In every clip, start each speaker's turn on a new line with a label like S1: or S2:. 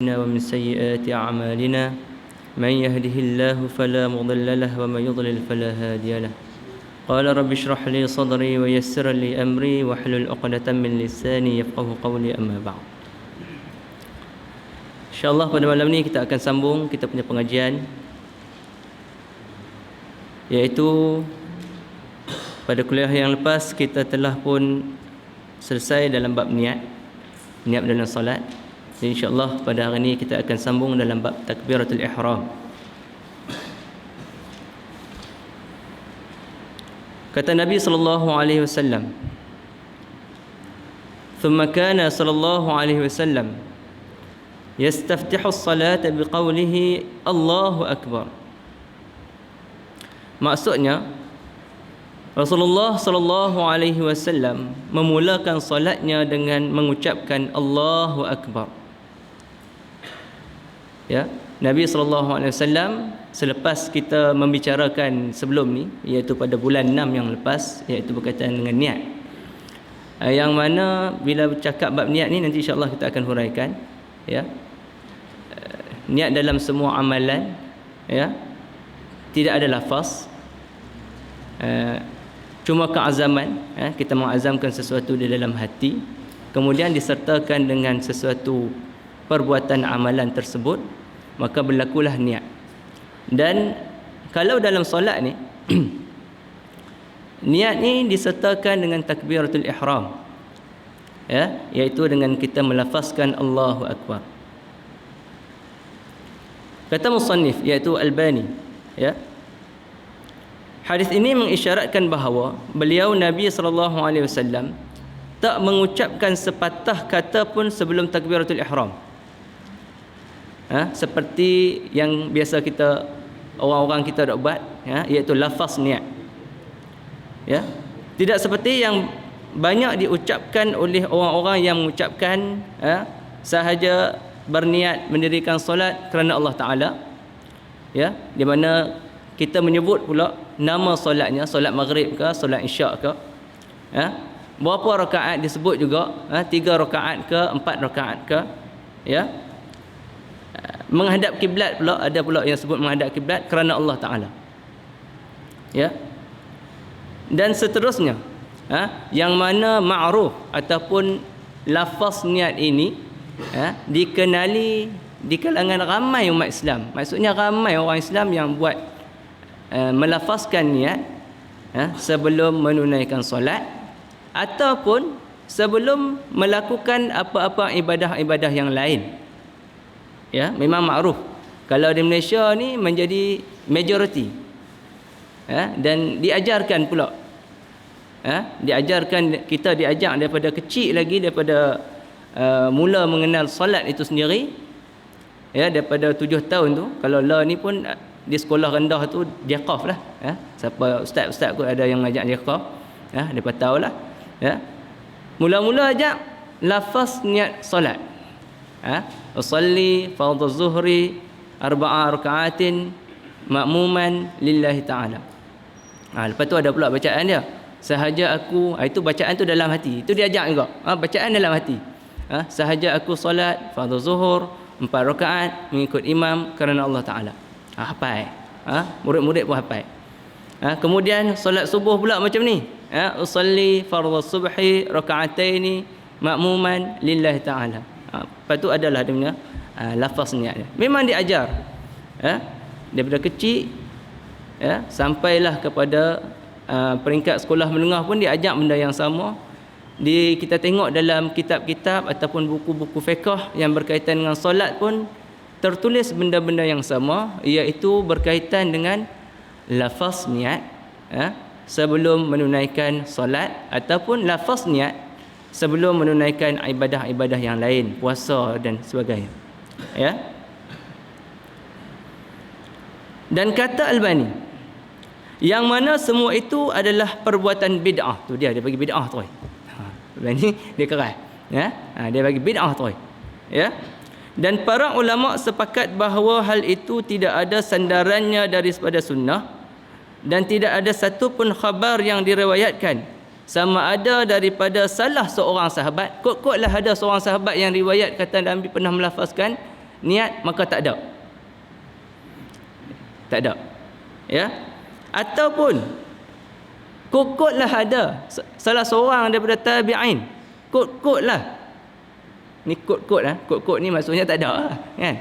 S1: ومن سيئات أعمالنا من يهده الله فلا مضل له ومن يضلل فلا هادي له. قال رب اشرح لي صدري ويسر لي أمري واحلل عقدة من لساني يفقهوا قولي أما بعد. InsyaAllah pada malam ni kita akan sambung kita punya pengajian, iaitu pada kuliah yang lepas kita telah pun selesai dalam bab niat dalam solat. Jadi insyaAllah pada hari ini kita akan sambung dalam bab takbiratul ihram. Kata Nabi SAW, ثم كان صلى الله عليه وسلم يستفتح الصلاة بقوله الله أكبر. Maksudnya Rasulullah sallallahu alaihi wasallam memulakan solatnya dengan mengucapkan Allahu Akbar. Ya, Nabi sallallahu alaihi wasallam selepas kita membicarakan sebelum ni, iaitu pada bulan 6 yang lepas, iaitu berkaitan dengan niat. Yang mana bila bercakap bab niat ni nanti insya-Allah kita akan huraikan, ya. Niat dalam semua amalan, ya. Tidak ada lafaz. Cuma keazaman, kita mengazamkan sesuatu di dalam hati, kemudian disertakan dengan sesuatu perbuatan amalan tersebut, maka berlakulah niat. Dan kalau dalam solat ni niat ni disertakan dengan takbiratul ihram, ya, iaitu dengan kita melafazkan Allahu Akbar. Kata musannif iaitu Albani, ya, hadis ini mengisyaratkan bahawa beliau Nabi SAW tak mengucapkan sepatah kata pun sebelum takbiratul ihram. Seperti yang biasa kita, orang-orang kita dak buat, ya, iaitu lafaz niat. Ya. Tidak seperti yang banyak diucapkan oleh orang-orang yang mengucapkan, sahaja berniat mendirikan solat kerana Allah Taala, ya, di mana kita menyebut pula nama solatnya, solat maghrib ke, solat isyak ke, berapa rakaat disebut juga, 3 rakaat ke, 4 rakaat ke, ya. Menghadap kiblat pula, ada pula yang sebut menghadap kiblat kerana Allah Taala, ya. Dan seterusnya, yang mana ma'ruf ataupun lafaz niat ini dikenali di kalangan ramai umat Islam. Maksudnya ramai orang Islam yang buat melafazkan niat sebelum menunaikan solat ataupun sebelum melakukan apa-apa ibadah-ibadah yang lain. Ya, memang makruf. Kalau di Malaysia ni menjadi majoriti. Dan diajarkan pula. Kita diajar daripada kecil lagi, daripada mula mengenal solat itu sendiri. Ya, daripada 7 tahun tu. Kalau lah ni pun di sekolah rendah tu jaqaf lah, siapa ustaz-ustaz kot ada yang ngajak jaqaf, depa tahulah, ya. Mula-mula ajak lafaz niat solat, usalli fardhu zuhri 4 rakaatin ma'muman lillahi ta'ala. Lepas tu ada pula bacaan dia, sahaja aku, itu bacaan tu dalam hati, itu diajak juga, bacaan dalam hati, sahaja aku solat fardhu zuhur 4 rakaat mengikut imam kerana Allah Ta'ala. Hafal. Murid-murid pun hafal. Kemudian solat subuh pula macam ni. Usalli fardhu subhi raka'ataini ma'muman lillahi ta'ala. Lepas tu adalah dia punya lafaz niat dia. Memang diajar. Daripada kecil, sampailah kepada peringkat sekolah menengah pun diajar benda yang sama. Kita tengok dalam kitab-kitab ataupun buku-buku fiqh yang berkaitan dengan solat pun tertulis benda-benda yang sama, iaitu berkaitan dengan lafaz niat sebelum menunaikan solat ataupun lafaz niat sebelum menunaikan ibadah-ibadah yang lain, puasa dan sebagainya, ya. Dan kata Albani, yang mana semua itu adalah perbuatan bid'ah. Tu dia bagi bid'ah tu. Albani dia keras, ya. Dia bagi bid'ah tu, ya. Dan para ulama sepakat bahawa hal itu tidak ada sandarannya daripada sunnah dan tidak ada satu pun khabar yang diriwayatkan sama ada daripada salah seorang sahabat. Kot-kotlah ada seorang sahabat yang riwayat kata Nabi pernah melafazkan niat, maka tak ada. Tak ada. Ya. Ataupun kut-kutlah ada salah seorang daripada tabi'in. Kut-kutlah. Ni kut-kut lah. Kut-kut ni maksudnya tak ada lah, kan?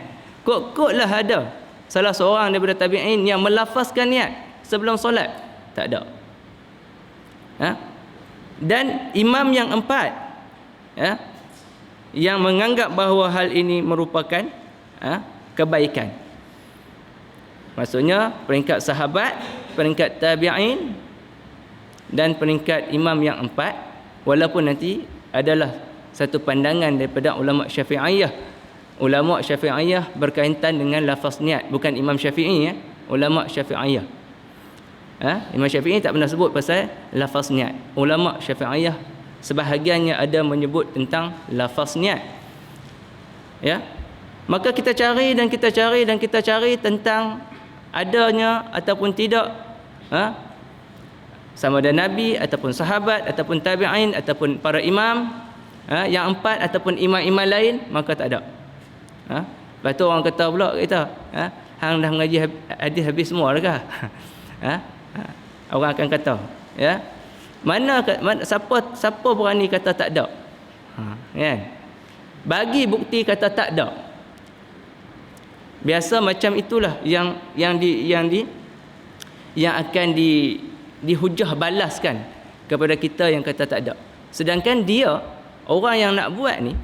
S1: Kut-kutlah ada salah seorang daripada tabi'in yang melafazkan niat sebelum solat. Tak ada. Ha? Dan imam yang empat, ya, yang menganggap bahawa hal ini merupakan kebaikan. Maksudnya peringkat sahabat, peringkat tabi'in dan peringkat imam yang empat, walaupun nanti adalah satu pandangan daripada ulama Syafi'iyah. Ulama Syafi'iyah berkaitan dengan lafaz niat, bukan Imam Syafi'i, ya. Ulama Syafi'iyah. Imam Syafi'i tak pernah sebut pasal lafaz niat. Ulama Syafi'iyah sebahagiannya ada menyebut tentang lafaz niat. Ya. Maka kita cari dan kita cari dan kita cari tentang adanya ataupun tidak, sama ada Nabi ataupun sahabat ataupun tabi'in ataupun para imam, yang empat ataupun imam-imam lain, maka tak ada. Lepas tu orang kata pula kita, hang dah mengaji hadis habis semua dah kah? Orang akan kata, ya, mana siapa berani kata tak ada? Kan? Bagi bukti kata tak ada. Biasa macam itulah yang akan dihujah balaskan kepada kita yang kata tak ada. Sedangkan dia, orang yang nak buat ni,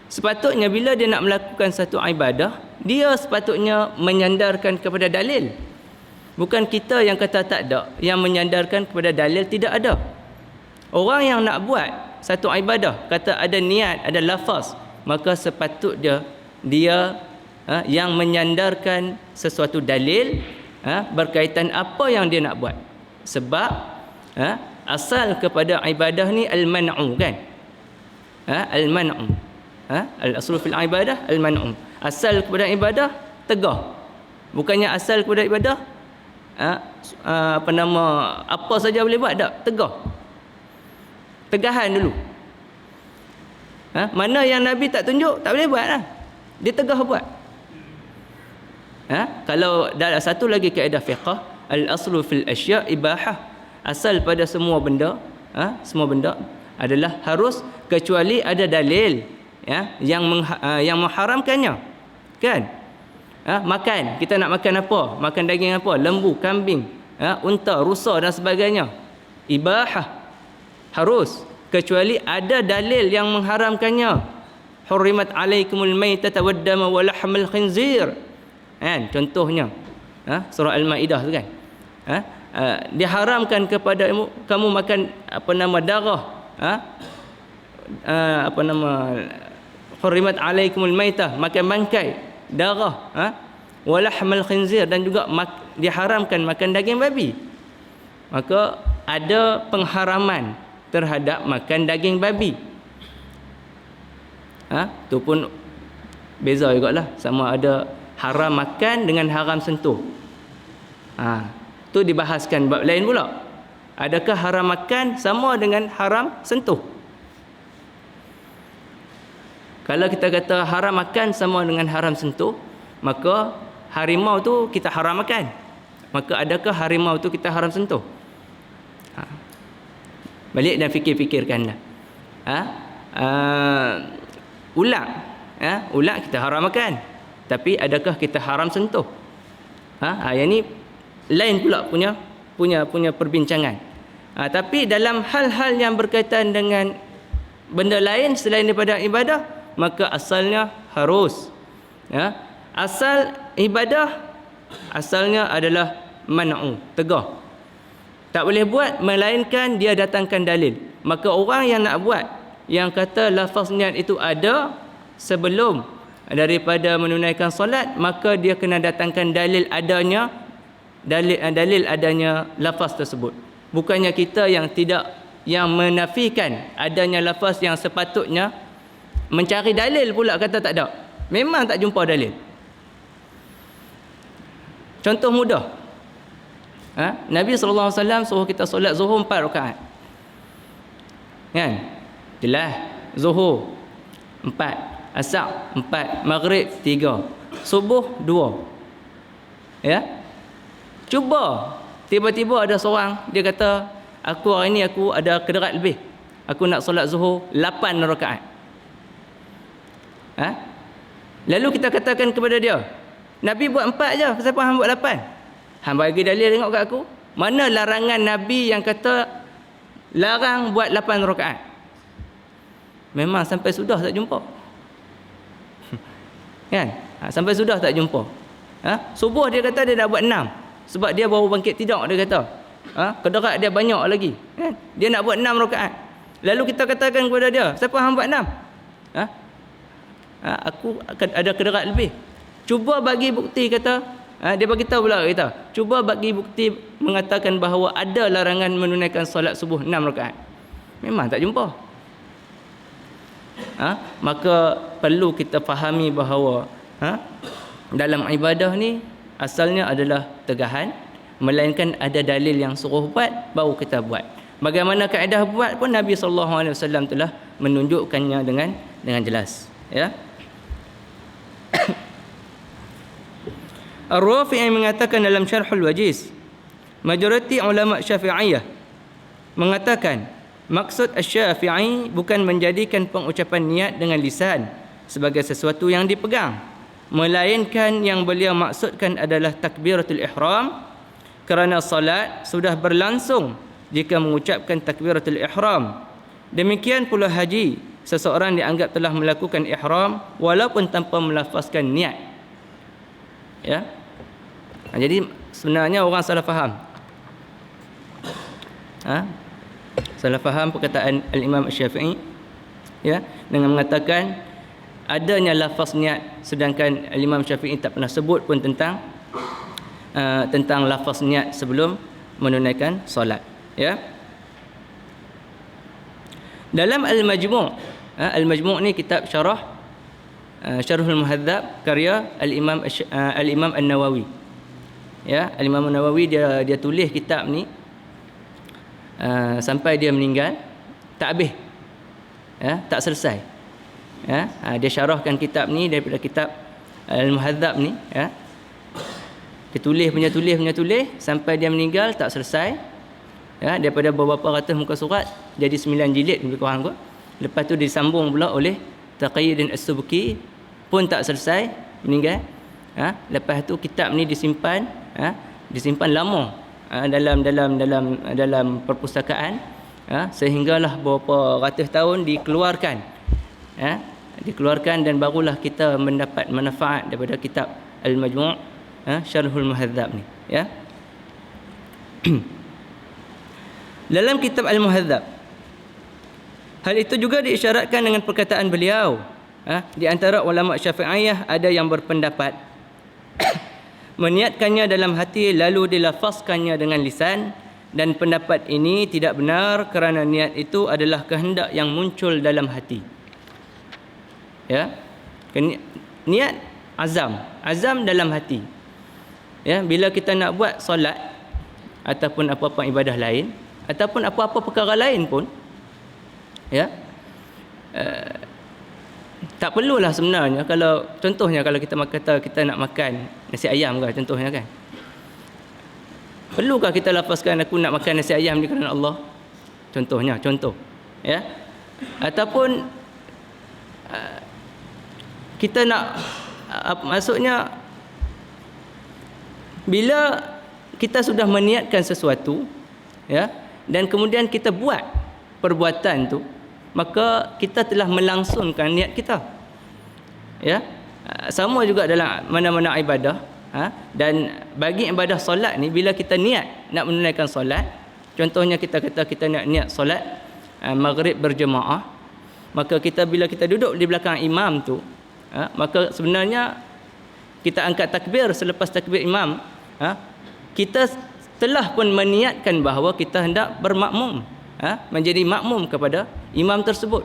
S1: sepatutnya bila dia nak melakukan satu ibadah, dia sepatutnya menyandarkan kepada dalil. Bukan kita yang kata tak ada, yang menyandarkan kepada dalil tidak ada. Orang yang nak buat satu ibadah, kata ada niat, ada lafaz, maka sepatutnya dia yang menyandarkan sesuatu dalil berkaitan apa yang dia nak buat. Sebab asal kepada ibadah ni al-man'u, kan? Al-man'u. Al-aslu fil ibadah al-man'u. Asal kepada ibadah tegah. Bukannya asal kepada ibadah apa saja boleh buat, tak, tegah. Tegahan dulu. Mana yang Nabi tak tunjuk, tak boleh buat lah. Dia tegah buat. Kalau dalam satu lagi kaedah fiqh, al-aslu fil asya' ibahah. Asal pada semua benda, semua benda adalah harus, kecuali ada dalil, ya, yang mengharamkannya, kan? Makan, kita nak makan apa? Makan daging apa? Lembu, kambing, unta, rusa dan sebagainya. Ibahah, harus, kecuali ada dalil yang mengharamkannya. Hurrimat alaikumul maitata waddama wa lahmul khinzir. Kan? Contohnya surah Al-Maidah tu, kan? Diharamkan kepada kamu makan darah, hurrimat alaikumul maitah, makan bangkai, darah, walahmal khinzir, dan juga diharamkan makan daging babi. Maka ada pengharaman terhadap makan daging babi. Tu pun beza jugalah, sama ada haram makan dengan haram sentuh. Tu dibahaskan bab lain pula. Adakah haram makan sama dengan haram sentuh? Kalau kita kata haram makan sama dengan haram sentuh, maka harimau tu kita haram makan. Maka adakah harimau tu kita haram sentuh? Balik dan fikir-fikirkanlah. Ulat, ulat kita haram makan, tapi adakah kita haram sentuh? Yang ni lain pula punya perbincangan. Tapi dalam hal-hal yang berkaitan dengan benda lain selain daripada ibadah, maka asalnya harus. Asal ibadah, asalnya adalah man'u, tegah. Tak boleh buat melainkan dia datangkan dalil. Maka orang yang nak buat, yang kata lafaz niat itu ada sebelum daripada menunaikan solat, maka dia kena datangkan dalil adanya lafaz tersebut. Bukannya kita yang menafikan adanya lafaz yang sepatutnya mencari dalil pula kata tak ada. Memang tak jumpa dalil. Contoh mudah. Nabi SAW suruh kita solat zuhur 4 rakaat. Kan? Jelas zuhur 4. Asar 4, Maghrib 3, Subuh 2. Ya. Cuba tiba-tiba ada seorang dia kata, aku hari ni aku ada kederat lebih. Aku nak solat Zuhur 8 rakaat. Ha? Lalu kita katakan kepada dia, Nabi buat 4 je, kenapa hang buat 8? Hang bagi dalil tengok kat aku. Mana larangan Nabi yang kata larang buat 8 rakaat? Memang sampai sudah tak jumpa. Kan? Sampai sudah tak jumpa. Subuh dia kata dia nak buat 6 sebab dia baru bangkit tidur, dia kata. Kederat dia banyak lagi. Kan? Dia nak buat 6 rakaat. Lalu kita katakan kepada dia, siapa hang buat 6? Aku ada kederat lebih. Cuba bagi bukti, kata. Dia bagi tahu pula kita. Cuba bagi bukti mengatakan bahawa ada larangan menunaikan solat subuh 6 rakaat. Memang tak jumpa. Maka perlu kita fahami bahawa dalam ibadah ni asalnya adalah tegahan, melainkan ada dalil yang suruh buat baru kita buat. Bagaimana kaedah buat pun Nabi SAW telah menunjukkannya dengan jelas. Ya. Ar-Rafi'i mengatakan dalam Syarhul Wajiz, majoriti ulama Syafi'iyah mengatakan maksud Asy-Syafi'i bukan menjadikan pengucapan niat dengan lisan sebagai sesuatu yang dipegang, melainkan yang beliau maksudkan adalah takbiratul ihram, kerana salat sudah berlangsung jika mengucapkan takbiratul ihram. Demikian pula haji, seseorang dianggap telah melakukan ihram walaupun tanpa melafazkan niat. Ya. Jadi sebenarnya orang salah faham. Salah faham perkataan Al-Imam Asy-Syafi'i, ya, dengan mengatakan adanya lafaz niat, sedangkan Al-Imam Syafi'i tak pernah sebut pun tentang lafaz niat sebelum menunaikan solat. Ya. Dalam Al-Majmu', Al-Majmu' ni kitab Syarhul Muhadzab karya Al-Imam An-Nawawi. Ya, Al-Imam An-Nawawi dia tulis kitab ni sampai dia meninggal tak habis. Ya, tak selesai. Ya, dia syarahkan kitab ni daripada kitab Al-Muhadzab ni, ya. Dia tulis sampai dia meninggal tak selesai. Ya, daripada beberapa ratus muka surat jadi 9 jilid lebih kurang kot. Lepas tu disambung pula oleh Taqiyuddin As-Subki, pun tak selesai, meninggal. Lepas tu kitab ni disimpan lama dalam perpustakaan, sehinggalah beberapa ratus tahun dikeluarkan. Dikeluarkan dan barulah kita mendapat manfaat daripada kitab Al-Majmu', Syarhul Muhadzab ni, ya. Dalam kitab Al-Muhadzab, hal itu juga diisyaratkan dengan perkataan beliau. Di antara ulama Syafi'iyah ada yang berpendapat meniatkannya dalam hati lalu dilafazkannya dengan lisan, dan pendapat ini tidak benar kerana niat itu adalah kehendak yang muncul dalam hati. Ya. Niat azam dalam hati. Ya, bila kita nak buat solat ataupun apa-apa ibadah lain ataupun apa-apa perkara lain pun, ya, tak perlulah sebenarnya kalau contohnya kalau kita kata kita nak makan nasi ayam ke, contohnya kan, perlukah kita lafazkan aku nak makan nasi ayam ni kerana Allah, contoh, ya, ataupun kita nak maksudnya bila kita sudah meniatkan sesuatu, ya, dan kemudian kita buat perbuatan tu, maka kita telah melangsungkan niat kita. Ya. Sama juga dalam mana-mana ibadah, dan bagi ibadah solat ni bila kita niat nak menunaikan solat, contohnya kita kata kita nak niat solat maghrib berjemaah, maka kita bila kita duduk di belakang imam tu, maka sebenarnya kita angkat takbir selepas takbir imam, kita telah pun meniatkan bahawa kita hendak bermakmum, menjadi makmum kepada imam tersebut.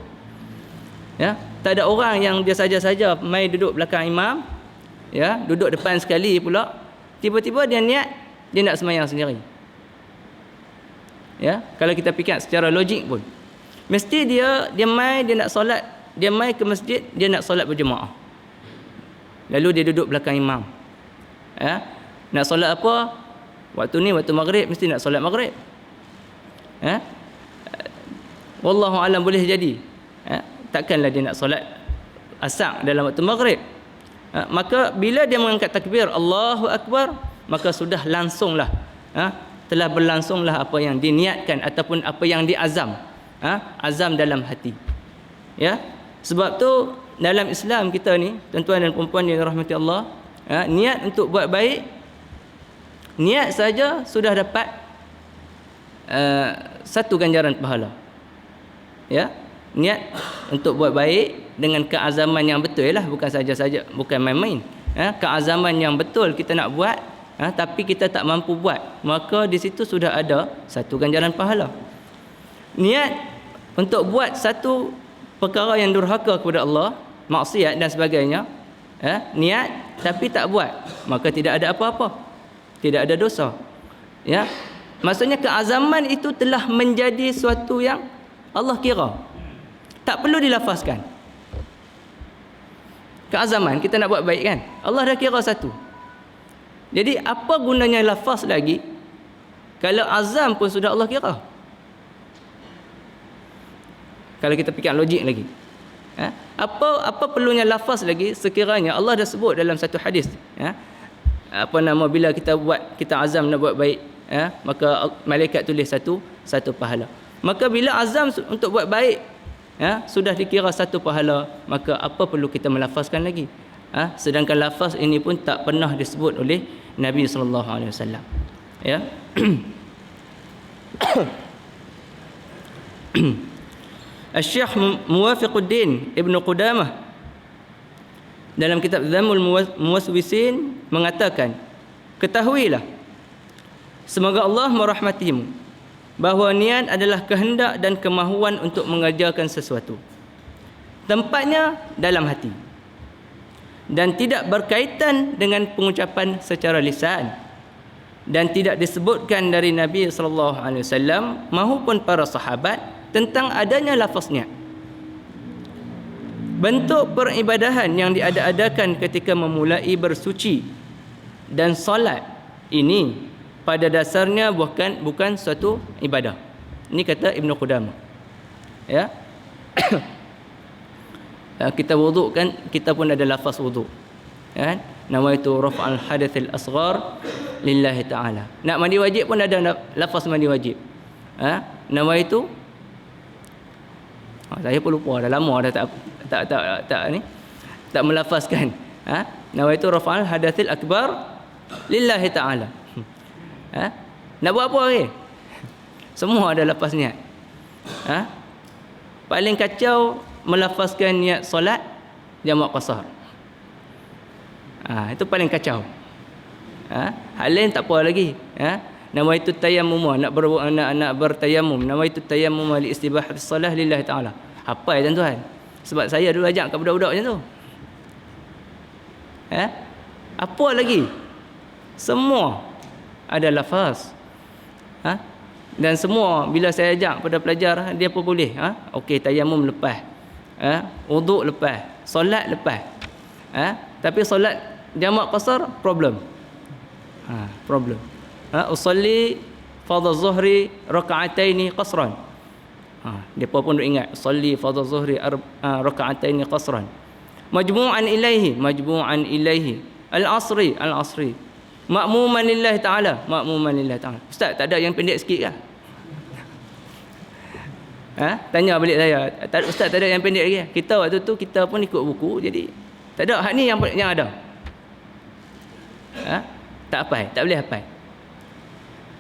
S1: Ya, tak ada orang yang dia saja-saja mai duduk belakang imam, ya, duduk depan sekali pula, tiba-tiba dia niat dia nak sembahyang sendiri. Ya, kalau kita fikir secara logik pun mesti dia mai dia nak solat dia mai ke masjid, dia nak solat berjemaah. Lalu dia duduk belakang imam. Nak solat apa? Waktu ni waktu maghrib, mesti nak solat maghrib. Wallahu alam, boleh jadi. Takkanlah dia nak solat asar dalam waktu maghrib. Maka bila dia mengangkat takbir Allahu Akbar, maka sudah langsunglah telah berlangsunglah apa yang diniatkan ataupun apa yang diazam. Azam dalam hati. Ya. Sebab tu dalam Islam kita ni, tuan-tuan dan puan-puan yang dirahmati Allah, niat untuk buat baik, niat saja sudah dapat satu ganjaran pahala. Ya, niat untuk buat baik dengan keazaman yang betul lah, bukan saja-saja, bukan main-main. Keazaman yang betul kita nak buat, tapi kita tak mampu buat, maka di situ sudah ada satu ganjaran pahala. Niat untuk buat satu perkara yang durhaka kepada Allah, maksiat dan sebagainya, niat tapi tak buat, maka tidak ada apa-apa, tidak ada dosa. Ya, maksudnya keazaman itu telah menjadi suatu yang Allah kira, tak perlu dilafazkan. Keazaman kita nak buat baik kan, Allah dah kira satu. Jadi apa gunanya lafaz lagi kalau azam pun sudah Allah kira? Kalau kita fikir logik lagi, apa perlunya lafaz lagi sekiranya Allah dah sebut dalam satu hadis, bila kita azam nak buat baik, maka malaikat tulis satu pahala. Maka bila azam untuk buat baik, sudah dikira satu pahala, maka apa perlu kita melafazkan lagi? Sedangkan lafaz ini pun tak pernah disebut oleh Nabi sallallahu alaihi wasallam. Ya. Syekh Muwafiquddin Ibn Qudamah dalam kitab Dhammul Muwaswisin mengatakan, ketahuilah semoga Allah merahmatimu bahawa niat adalah kehendak dan kemahuan untuk mengerjakan sesuatu. Tempatnya dalam hati dan tidak berkaitan dengan pengucapan secara lisan, dan tidak disebutkan dari Nabi sallallahu alaihi wasallam maupun para sahabat tentang adanya lafaz niat. Bentuk peribadahan yang diada-adakan ketika memulai bersuci dan solat ini pada dasarnya bukan suatu ibadah. Ini kata Ibn Qudamah. Ya. Kita wuduk kan, kita pun ada lafaz wuduk. Kan? Nawaitu raf'al hadathil asghar lillahi ta'ala. Nak mandi wajib pun ada lafaz mandi wajib. Nawaitu, saya pun lupa, dah lama dah tak melafazkan. Nawaitu raf'al hadathil akbar lillahi ta'ala. Nak buat apa lagi? Semua ada lafaz niat. Paling kacau melafazkan niat solat jamak qasar. Itu paling kacau. Hal lain tak apa lagi. Nawaitu tayammum, nak bertayamum. Nawaitu tayammum li istibahatis salah lillahi ta'ala. Apa ya tuan-tuan? Sebab saya dulu ajak kat budak-budak macam tu. Apa lagi? Semua ada lafaz. Dan semua bila saya ajak pada pelajar, dia pun boleh. Okey, tayamum lepas, wuduk lepas, solat lepas. Tapi solat jamak qasar problem. Problem. Usalli fardhu zuhri raka'ataini qasran. Dia pun duk ingat usalli fardhu zuhri raka'ataini qasran. Majmu'an ilaihi al-asri ma'muman lillahi ta'ala. Ustaz, tak ada yang pendek sikit kah? Tanya balik saya, Ustaz, tak ada yang pendek lagi? Kita waktu tu kita pun ikut buku, jadi tak ada. Hak ni yang ada. Tak hafal, tak boleh hafal.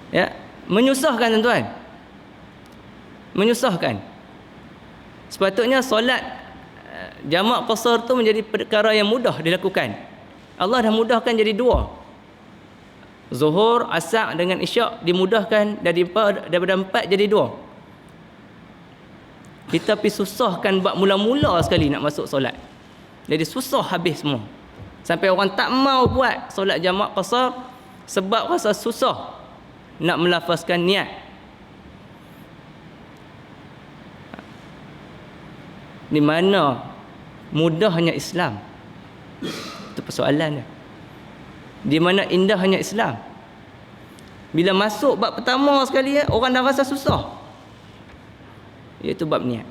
S1: Ya, menyusahkan tuan-tuan. Menyusahkan. Sepatutnya solat jamak qasar tu menjadi perkara yang mudah dilakukan. Allah dah mudahkan jadi dua. Zuhur, asar dengan isyak dimudahkan daripada 4 jadi 2. Kita pergi susahkan bab mula-mula sekali nak masuk solat. Jadi susah habis semua. Sampai orang tak mau buat solat jamak qasar sebab rasa susah nak melafazkan niat. Di mana mudahnya Islam. Itu persoalan dia. Di mana indahnya Islam. Bila masuk bab pertama sekali, orang dah rasa susah. Iaitu bab niat.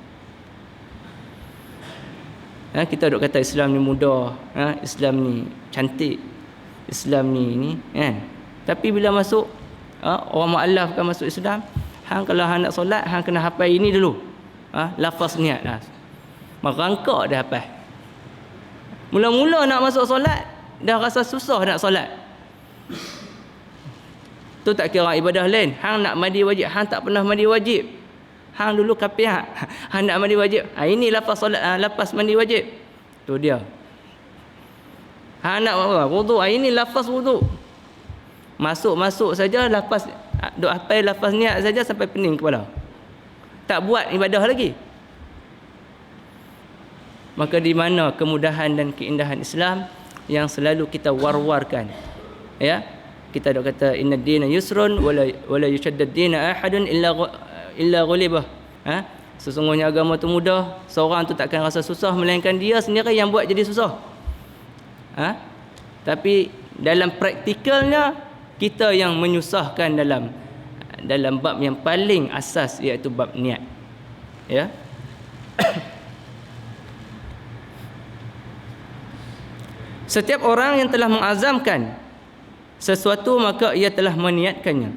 S1: Kita duk kata Islam ni mudah, Islam ni cantik, Islam ni kan. Tapi bila masuk, orang mu'alaf kan masuk Islam, kalau hang nak solat, hang kena hafal ini dulu. Lafaz niat dah. Merangkak dah hafal. Mula-mula nak masuk solat, dah rasa susah nak solat. Tu tak kira ibadah lain. Hang nak mandi wajib, hang tak pernah mandi wajib. Hang dulu kapiah. Hang nak mandi wajib. Ini lafaz solat, lafaz mandi wajib. Tu dia. Hang nak apa? Wudu. Ini lafaz wudu. Masuk-masuk saja lafaz, duk hafal lafaz niat saja sampai pening kepala. Tak buat ibadah lagi. Maka di mana kemudahan dan keindahan Islam yang selalu kita war-warkan. Ya. Kita dok kata inna ad-dina yusrun wala yushaddad dina ahadun illa ghulibah. Sesungguhnya agama tu mudah, seorang tu takkan rasa susah melainkan dia sendiri yang buat jadi susah. Tapi dalam praktikalnya kita yang menyusahkan dalam bab yang paling asas, iaitu bab niat. Ya. Setiap orang yang telah mengazamkan sesuatu, maka ia telah meniatkannya.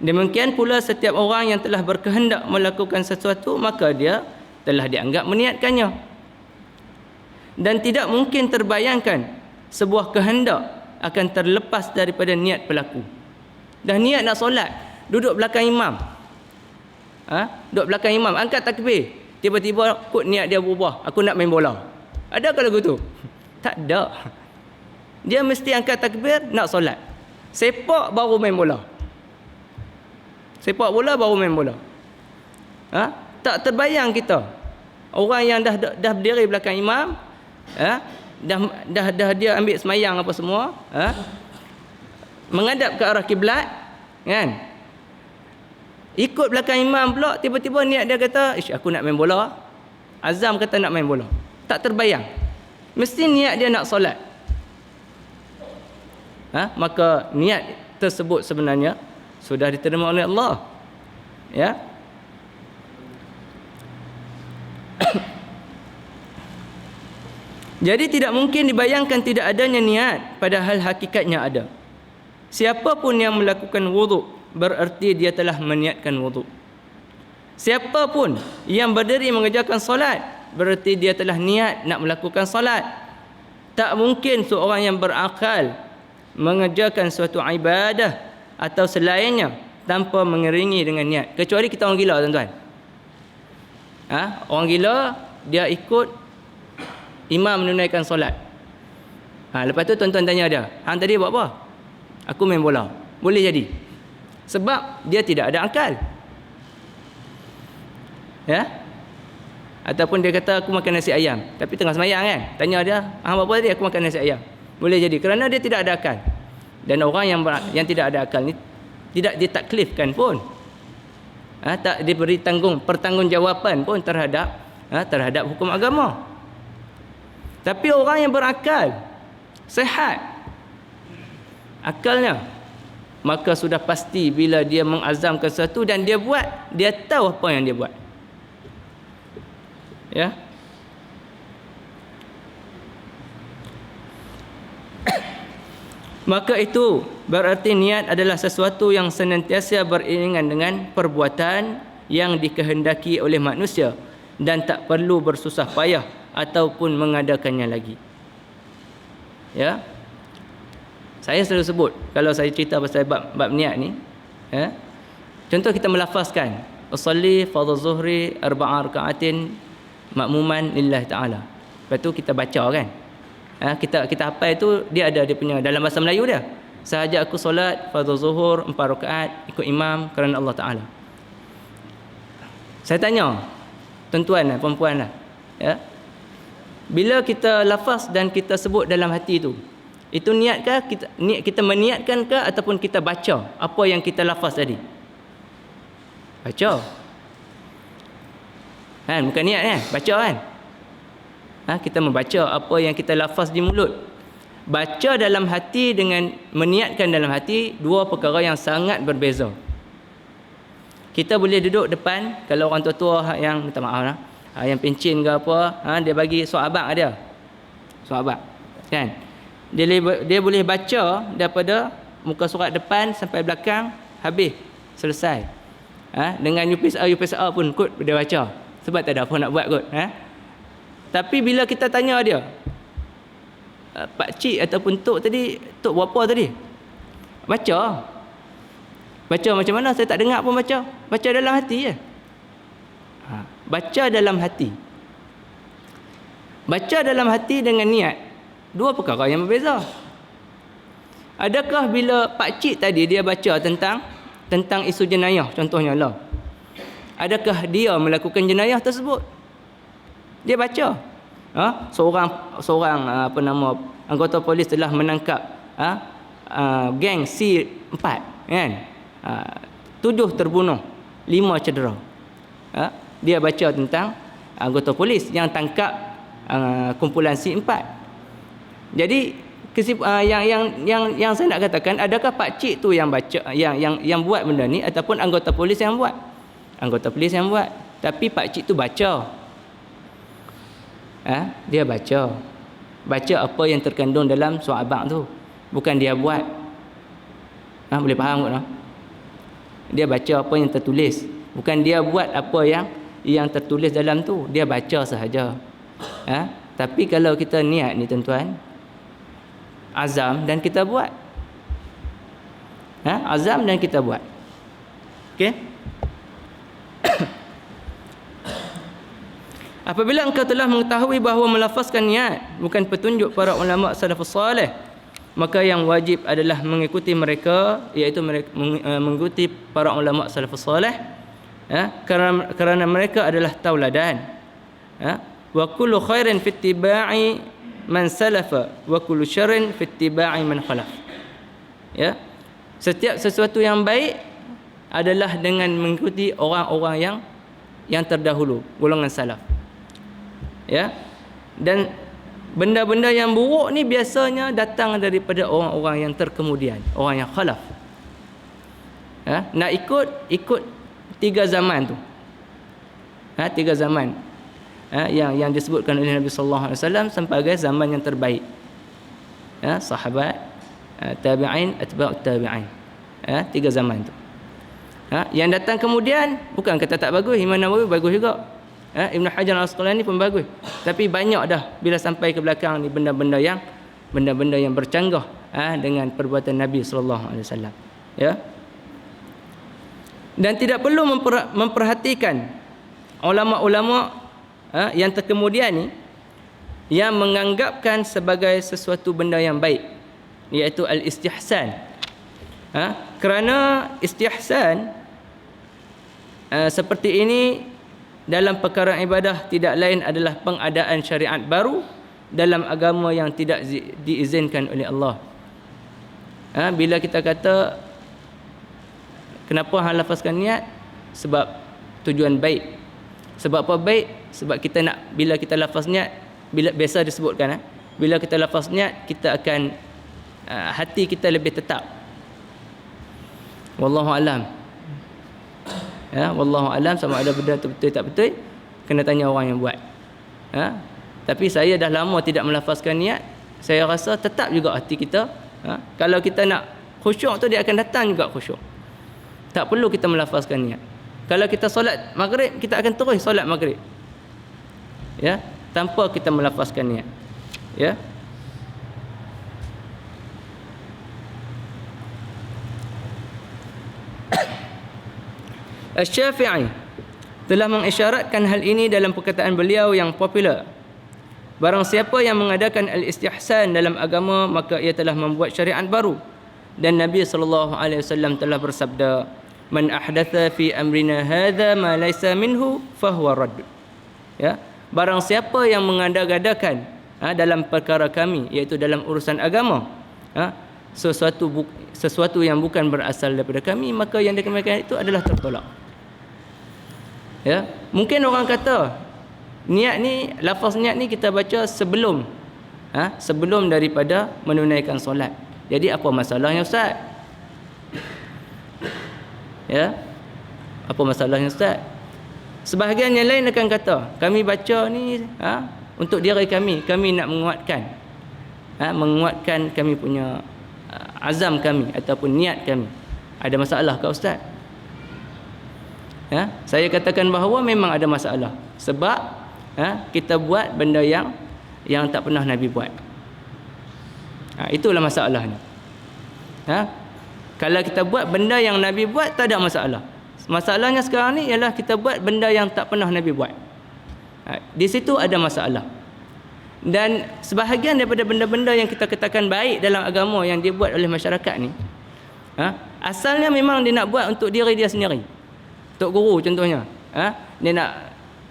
S1: Demikian pula setiap orang yang telah berkehendak melakukan sesuatu, maka dia telah dianggap meniatkannya. Dan tidak mungkin terbayangkan sebuah kehendak akan terlepas daripada niat pelaku. Dah niat nak solat, duduk belakang imam. Duduk belakang imam, angkat takbir. Tiba-tiba kod niat dia berubah, aku nak main bola. Adakah lagu tu? Tak ada. Dia mesti angkat takbir nak solat. Sepak baru main bola. Sepak bola baru main bola. Tak terbayang kita. Orang yang dah berdiri belakang imam, dah dia ambil semayang apa semua, menghadap ke arah kiblat, kan? Ikut belakang imam pula, tiba-tiba niat dia kata, aku nak main bola. Azam kata nak main bola. Tak terbayang. Mesti niat dia nak solat. Maka niat tersebut sebenarnya sudah diterima oleh Allah. Ya. Jadi tidak mungkin dibayangkan tidak adanya niat, padahal hakikatnya ada. Siapa pun yang melakukan wuduk, bererti dia telah meniatkan wuduk. Siapa pun yang berdiri mengerjakan solat, bererti dia telah niat nak melakukan solat. Tak mungkin seorang yang berakal mengerjakan suatu ibadah atau selainnya tanpa mengiringi dengan niat. Kecuali kita orang gila, tuan-tuan. Orang gila, dia ikut imam menunaikan solat. Lepas tu tuan-tuan tanya dia, hang tadi buat apa? Aku main bola. Boleh jadi. Sebab dia tidak ada akal. Ya? Ataupun dia kata aku makan nasi ayam, tapi tengah semayang kan. Tanya dia, hang buat apa tadi? Aku makan nasi ayam. Boleh jadi kerana dia tidak ada akal. Dan orang yang tidak ada akal ni tidak ditaklifkan pun. Tak diberi pertanggungjawaban pun terhadap hukum agama. Tapi orang yang berakal, sehat akalnya, maka sudah pasti bila dia mengazamkan sesuatu dan dia buat, dia tahu apa yang dia buat. Ya. Maka itu berarti niat adalah sesuatu yang senantiasa beriringan dengan perbuatan yang dikehendaki oleh manusia dan tak perlu bersusah payah ataupun mengadakannya lagi. Ya. Saya selalu sebut kalau saya cerita pasal bab niat ni, ya. Contoh kita melafazkan usolli fardhu zuhri 4 rakaatin makmuman lillahi taala. Lepas tu kita baca kan. Kita hafal itu, dia ada dia punya dalam bahasa Melayu dia. Sahaja aku solat fardhu zuhur 4 rakaat ikut imam kerana Allah Taala. Saya tanya tuan-tuan dan puan-puan, ya. Bila kita lafaz dan kita sebut dalam hati itu niatkah kita meniatkankah ataupun kita baca apa yang kita lafaz tadi? Baca. Kan bukan niat kan? Baca kan? Kita membaca apa yang kita lafaz di mulut. Baca dalam hati dengan meniatkan dalam hati, dua perkara yang sangat berbeza. Kita boleh duduk depan, kalau orang tua-tua yang minta maaf lah, yang pencin ke apa, dia bagi surat abang dia. Surat abang. Kan? Dia boleh baca daripada muka surat depan sampai belakang, habis, selesai. Dengan UPSR pun kot dia baca. Sebab tak ada apa nak buat kot. Tapi bila kita tanya dia, Pak Cik ataupun Tok tadi, Tok berapa tadi? Baca. Baca macam mana? Saya tak dengar pun baca. Baca dalam hati je. Baca dalam hati. Baca dalam hati dengan niat. Dua perkara yang berbeza. Adakah bila Pak Cik tadi dia baca tentang isu jenayah contohnya lah. Adakah dia melakukan jenayah tersebut? Dia baca. Seorang anggota polis telah menangkap geng C4 kan. 7 terbunuh, 5 cedera. Dia baca tentang anggota polis yang tangkap kumpulan C4. Jadi yang saya nak katakan, adakah Pak Cik tu yang baca yang buat benda ni ataupun anggota polis yang buat? Anggota polis yang buat. Tapi Pak Cik tu baca. Dia baca apa yang terkandung dalam surat abang tu, bukan dia buat. Boleh faham tak? Dia baca apa yang tertulis, bukan dia buat apa yang tertulis dalam tu. Dia baca sahaja. Tapi kalau kita niat ni tuan-tuan, azam dan kita buat. Azam dan kita buat. Okey. Apabila engkau telah mengetahui bahawa melafazkan niat bukan petunjuk para ulama salafus salih, maka yang wajib adalah mengikuti mereka, iaitu mengikuti para ulama salafus salih, kerana mereka adalah tauladan. Wa kullu khairin fi ittiba'i man salafa wa kullu syarrin fi ittiba'i man khalaf. Setiap sesuatu yang baik adalah dengan mengikuti orang-orang yang terdahulu, golongan salaf. Dan benda-benda yang buruk ni biasanya datang daripada orang-orang yang terkemudian, orang yang khalaf. Nak ikut 3 zaman tu. 3 zaman yang disebutkan oleh Nabi sallallahu alaihi wasallam sebagai zaman yang terbaik. Sahabat, tabi'in, atba'ut tabi'in. 3 zaman tu. Yang datang kemudian bukan kata tak bagus, Imam Nawawi bagus juga. Ibn Hajar Al-Asqalani pun bagus. Tapi banyak dah bila sampai ke belakang ni benda-benda yang bercanggah dengan perbuatan Nabi sallallahu alaihi wasallam. Dan tidak perlu memperhatikan ulama-ulama yang terkemudian ni yang menganggapkan sebagai sesuatu benda yang baik, iaitu al-istihsan. Kerana istihsan seperti ini dalam perkara ibadah tidak lain adalah pengadaan syariat baru dalam agama yang tidak diizinkan oleh Allah. Bila kita kata kenapa hang lafazkan niat? Sebab tujuan baik. Sebab apa baik? Sebab kita nak, bila kita lafaz niat, bila biasa disebutkan bila kita lafaz niat, kita akan hati kita lebih tetap. Wallahu alam. Wallahu alam, sama ada benda tu betul tak betul kena tanya orang yang buat. Tapi saya dah lama tidak melafazkan niat, saya rasa tetap juga hati kita. Kalau kita nak khusyuk tu, dia akan datang juga khusyuk. Tak perlu kita melafazkan niat. Kalau kita solat maghrib, kita akan terus solat maghrib, tanpa kita melafazkan niat. Asy-Syafi'i telah mengisyaratkan hal ini dalam perkataan beliau yang popular. Barang siapa yang mengadakan al-istihsan dalam agama, maka ia telah membuat syariat baru. Dan Nabi SAW telah bersabda, "Man ahdatha fi amrina hadha ma laysa minhu fahuwa radd." Barang siapa yang mengada-gadakan dalam perkara kami, iaitu dalam urusan agama, sesuatu yang bukan berasal daripada kami, maka yang dikatakan itu adalah tertolak. Mungkin orang kata Niat ni, lafaz niat ni kita baca sebelum sebelum daripada menunaikan solat. Jadi apa masalahnya Ustaz? Ya. Apa masalahnya Ustaz? Sebahagian yang lain akan kata, kami baca ni untuk diri kami nak menguatkan menguatkan kami punya azam kami ataupun niat kami. Ada masalah ke Ustaz? Saya katakan bahawa memang ada masalah. Sebab kita buat benda yang tak pernah Nabi buat. Itulah masalahnya. Kalau kita buat benda yang Nabi buat, tak ada masalah. Masalahnya sekarang ni ialah kita buat benda yang tak pernah Nabi buat. Di situ ada masalah. Dan sebahagian daripada benda-benda yang kita katakan baik dalam agama yang dibuat oleh masyarakat ni, asalnya memang dia nak buat untuk diri dia sendiri. Tok guru contohnya,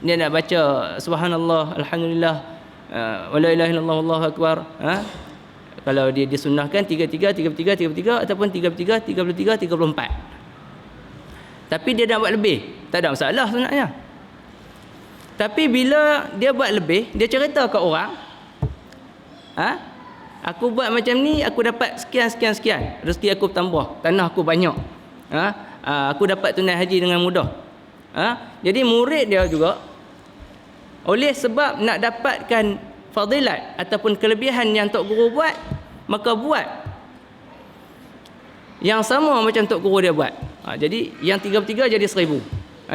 S1: dia nak baca subhanallah, alhamdulillah, wala ilaha illallah, wallahu akbar. Kalau dia disunnahkan 33 ataupun 33 34. Tapi dia nak buat lebih, tak ada masalah sebenarnya. Tapi bila dia buat lebih, dia cerita ke orang, aku buat macam ni, aku dapat sekian, rezeki aku bertambah, tanah aku banyak, aku dapat tunai haji dengan mudah. Jadi murid dia juga, oleh sebab nak dapatkan fadilat ataupun kelebihan yang tok guru buat, maka buat yang sama macam tok guru dia buat. Jadi yang 33 jadi 1000.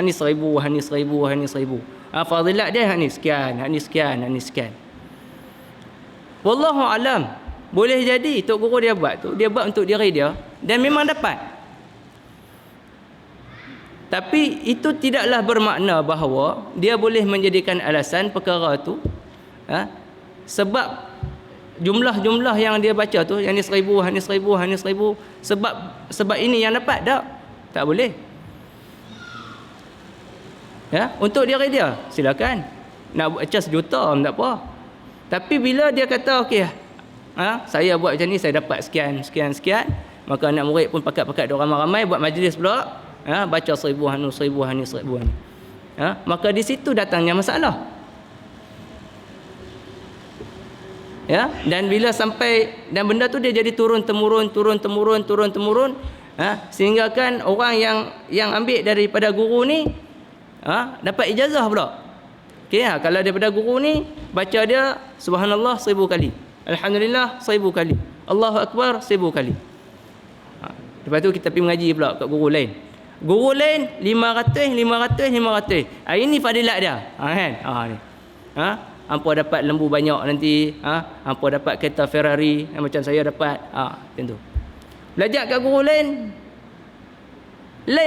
S1: Ni 1000, ni 1000, ni 1000. Fadilat dia ni sekian, ni sekian. Wallahu alam. Boleh jadi tok guru dia buat tu, dia buat untuk diri dia dan memang dapat. Tapi itu tidaklah bermakna bahawa dia boleh menjadikan alasan perkara tu sebab jumlah-jumlah yang dia baca tu, yang ni 1000, ni 1000, ni 1000, sebab ini yang dapat, tak boleh. Untuk diri dia silakan nak baca 1 juta tak apa. Tapi bila dia kata okey, saya buat macam ni, saya dapat sekian, maka anak murid pun pakat-pakat dia ramai-ramai buat majlis pula, baca 1000, ni 1000. Maka di situ datangnya masalah. Dan bila sampai, dan benda tu dia jadi turun temurun, sehingga kan orang yang ambil daripada guru ni dapat ijazah pula. Okey, kalau daripada guru ni baca dia subhanallah 1000 kali, alhamdulillah 1000 kali, Allahu akbar 1000 kali. Lepas tu kita pergi mengaji pula kat guru lain. Guru lain 500. Ini fadilat dia. Kan? Ni. Hampa dapat lembu banyak nanti, hampa dapat kereta Ferrari macam saya dapat. Macam tu. Belajar kat guru lain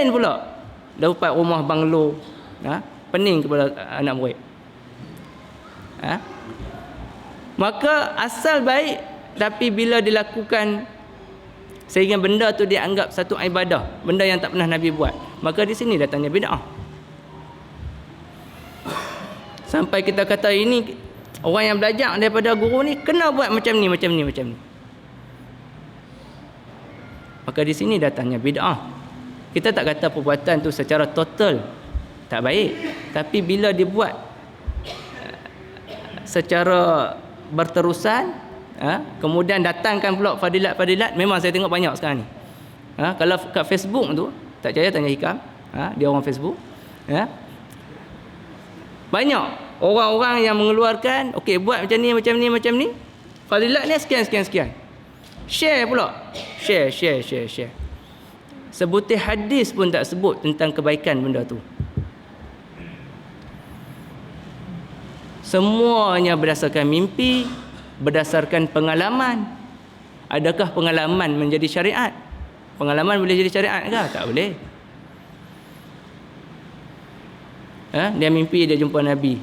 S1: pula. Dapat rumah banglo. Pening kepada anak murid. Maka asal baik, tapi bila dilakukan sehingga benda tu dianggap satu ibadah, benda yang tak pernah Nabi buat, maka di sini datangnya bid'ah. Sampai kita kata ini orang yang belajar daripada guru ni kena buat macam ni. Maka di sini datangnya bid'ah. Kita tak kata perbuatan tu secara total tak baik, tapi bila dibuat secara berterusan, kemudian datangkan pula fadilat, memang saya tengok banyak sekarang ni. Kalau kat Facebook tu, tak percaya tanya Hikam, dia orang Facebook, banyak orang-orang yang mengeluarkan, okey buat macam ni, fadilat ni sekian. Share pula. Share. Sebutir hadis pun tak sebut tentang kebaikan benda tu. Semuanya berdasarkan mimpi, berdasarkan pengalaman. Adakah pengalaman menjadi syariat? Pengalaman boleh jadi syariat ke? Tak boleh. Dia mimpi dia jumpa Nabi.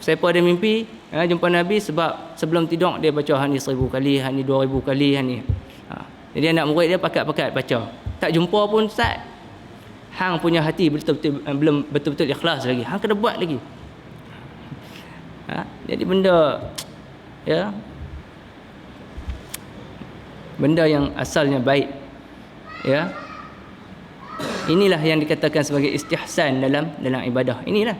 S1: Siapa dia mimpi jumpa Nabi sebab sebelum tidur dia baca hani 1000 kali, hani 2000 kali, hani. Jadi anak murid dia pakat-pakat baca. Tak jumpa pun Ustaz. Hang punya hati belum betul-betul ikhlas lagi. Hang kena buat lagi. Jadi benda benda yang asalnya baik, inilah yang dikatakan sebagai istihsan dalam ibadah. Inilah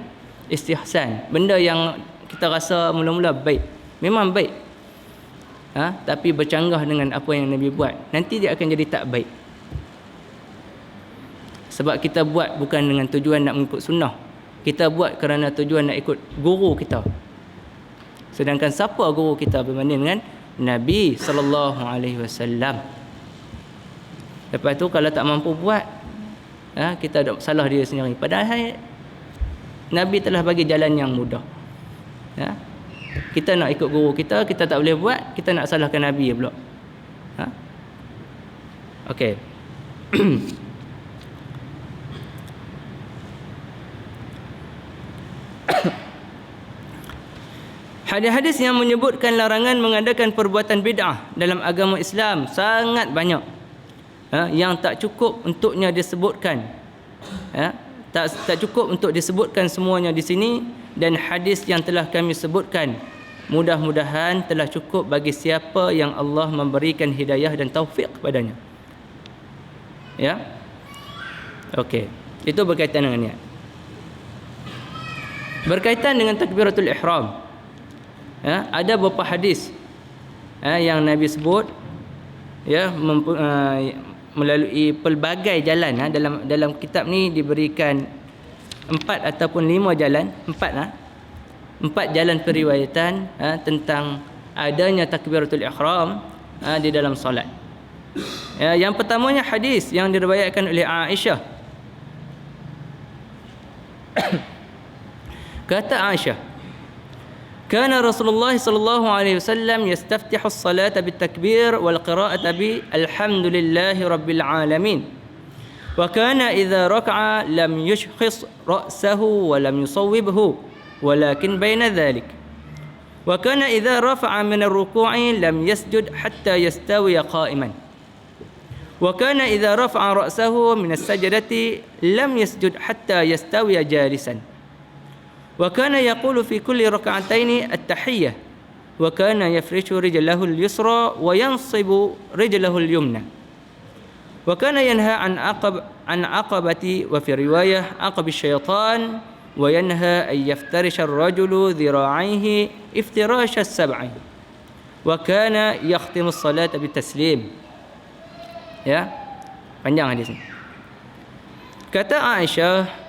S1: istihsan, benda yang kita rasa mula-mula baik, memang baik, tapi bercanggah dengan apa yang Nabi buat, nanti dia akan jadi tak baik. Sebab kita buat bukan dengan tujuan nak mengikut sunnah, kita buat kerana tujuan nak ikut guru kita. Sedangkan siapa guru kita berbanding dengan Nabi sallallahu alaihi wasallam. Lepas tu kalau tak mampu buat, kita ada salah diri sendiri. Padahal Nabi telah bagi jalan yang mudah. Kita nak ikut guru kita, kita tak boleh buat, kita nak salahkan Nabi pula. Okey. Hadis-hadis yang menyebutkan larangan mengadakan perbuatan bid'ah dalam agama Islam sangat banyak. Yang tak cukup untuknya disebutkan. Tak cukup untuk disebutkan semuanya di sini, dan hadis yang telah kami sebutkan mudah-mudahan telah cukup bagi siapa yang Allah memberikan hidayah dan taufik kepadanya. Ya. Okey. Itu berkaitan dengan niat. Berkaitan dengan takbiratul ihram. Ada beberapa hadis yang Nabi sebut, melalui pelbagai jalan. Dalam kitab ni diberikan 4 ataupun 5 jalan, 4 jalan periwayatan tentang adanya takbiratul ihram di dalam solat. Yang pertamanya hadis yang diriwayatkan oleh Aisyah. Kata Aisyah, kana Rasulullah sallallahu alaihi wasallam yastaftihu as-salata bit-takbir wal qira'ata bi alhamdulillahi rabbil alamin. Wa kana idza raka'a lam yushkhis ra'sahu wa lam yusawwibhu walakin baina dhalik. Wa kana idza rafa'a min ar-ruku'i lam yasjud hatta yastawiya qa'iman. Wa kana idza rafa'a ra'sahu min as-sajdati lam yasjud hatta yastawiya jalisan. وكان يقول في كل ركعتين التحية وكان يفرش رجله اليسرى وينصب رجله اليمنى وكان ينهى عن عقبة وفي رواية عقب الشيطان وينهى أن يفترش الرجل ذراعيه افتراش السبع وكان يختم الصلاة بالتسليم. Ya, panjang hadis ni. Kata Aisyah,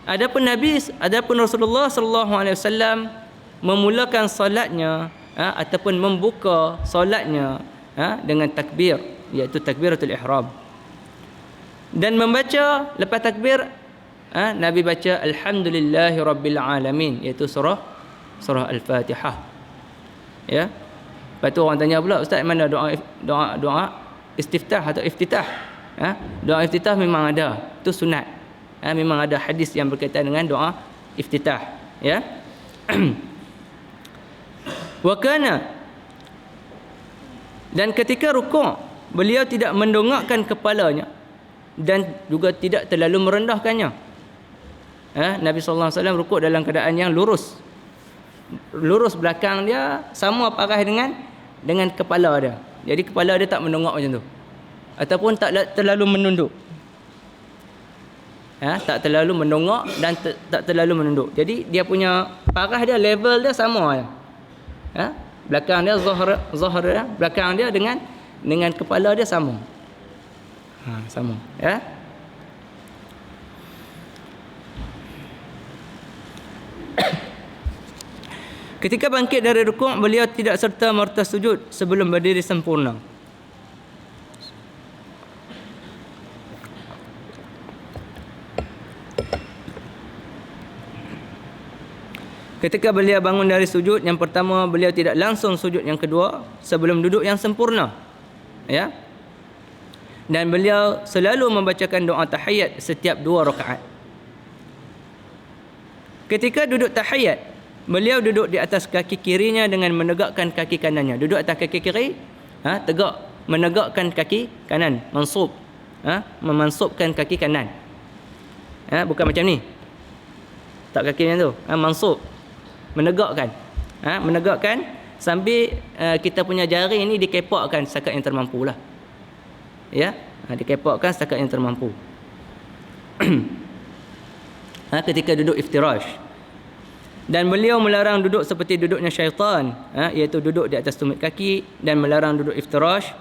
S1: Adapun Rasulullah sallallahu alaihi wasallam memulakan solatnya ataupun membuka solatnya dengan takbir, iaitu takbiratul ihram. Dan membaca lepas takbir Nabi baca alhamdulillahi rabbil alamin, iaitu surah Al-Fatihah. Ya. Lepas tu orang tanya pula, ustaz mana doa istiftah atau iftitah? Doa iftitah memang ada, itu sunat. Memang ada hadis yang berkaitan dengan doa iftitah, ya. Wakana, dan ketika rukuk beliau tidak mendongakkan kepalanya dan juga tidak terlalu merendahkannya. Nabi sallallahu alaihi wasallam rukuk dalam keadaan yang lurus belakang dia sama parah dengan kepala dia. Jadi kepala dia tak mendongak macam tu ataupun tak terlalu menunduk. Tak terlalu mendongak dan tak terlalu menunduk. Jadi dia punya parah dia, level dia sama. Belakang dia zahar dia, belakang dia dengan kepala dia sama. Sama, ya. Ketika bangkit dari rukuk, beliau tidak serta-merta sujud sebelum berdiri sempurna. Ketika beliau bangun dari sujud yang pertama, beliau tidak langsung sujud yang kedua sebelum duduk yang sempurna. Ya. Dan beliau selalu membacakan doa tahiyat setiap 2 rakaat. Ketika duduk tahiyat, beliau duduk di atas kaki kirinya dengan menegakkan kaki kanannya. Duduk atas kaki kiri, tegak, menegakkan kaki kanan, mansub. Memansubkan kaki kanan. Bukan macam ni. Tak kaki macam tu, mansub. Menegakkan sambil kita punya jari ini dikepakkan setakat yang termampu lah. Ya, dikepakkan setakat yang termampu. Ketika duduk iftirash, Dan beliau melarang duduk seperti duduknya syaitan, iaitu duduk di atas tumit kaki, dan melarang duduk iftirash